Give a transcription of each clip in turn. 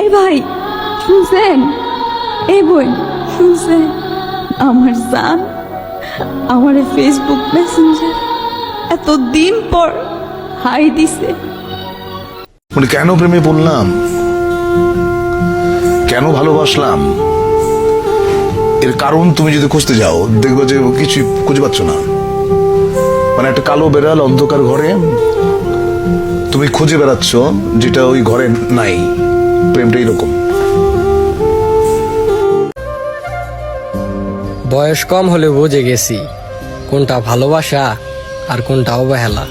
এই ভাই শুনছেন? এই বোন শুনছেন? আমার জান আমার ফেসবুক মেসেঞ্জার এতদিন পর হাই দিছে। মানে কেন প্রেমে পড়লাম, কেন ভালোবাসলাম, এর কারণ তুমি যদি খুঁজতে যাও দেখবো যে কিছু খুঁজে পাচ্ছ না। মানে একটা কালো বেড়াল অন্ধকার ঘরে তুমি খুঁজে বেড়াচ্ছ যেটা ওই ঘরে নাই। প্রেমটা এরকম। বয়স কম হলে বুঝে গেছি কোনটা ভালোবাসা আর কোনটা অবহেলা।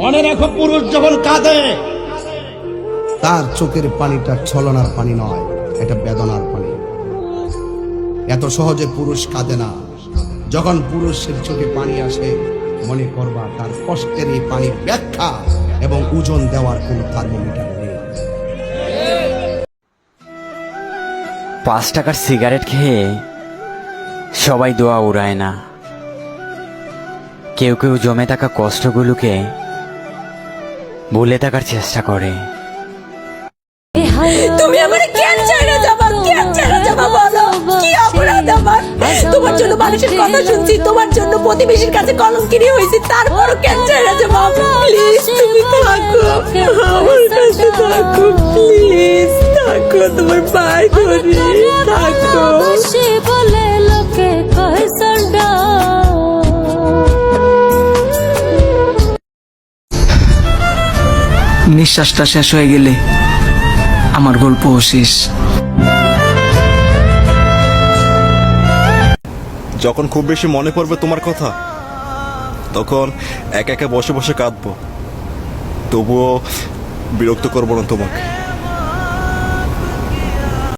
মনে রাখো, পুরুষ যখন কাঁদে তার চোখের পানিটা ছলনার পানি নয়, এটা বেদনার পানি। এত সহজে পুরুষ কাঁদে না। যখন পুরুষের চোখে পানি আসে মনে করবা তার কষ্টের এই পানির ব্যাখ্যা এবং ওজন দেওয়ার কোনো থার্মোমিটার নেই। 5 টাকার সিগারেট খেয়ে সবাই দোয়া উড়ায় না। কেউ কেউ জমে থাকা কষ্টগুলোকে ভুলে থাকার চেষ্টা করে। তুমি আমার কেন ছেড়ে যাবা? কেন ছেড়ে যাবা বলো? কি অপরাধ আমার? তোমার জন্য মানুষের কথা শুনছি, তোমার জন্য প্রতিবেশীর কাছে কলঙ্কিনী হয়েছি, তারপরও কেন ছেড়ে যাবা? প্লিজ তুমি থাকো, আমার কাছে থাকো, প্লিজ থাকো, তোমার পায়ে ধরি, থাকো। বলে লোকে কয় সন্ডা। নিঃশ্বাসটা শেষ হয়ে গেলে আমার গল্প শেষ। যখন খুব বেশি মনে পড়বে তোমার কথা, তখন একা একা বসে বসে কাঁদবো, তবুও বিরক্ত করবো না তোমাকে।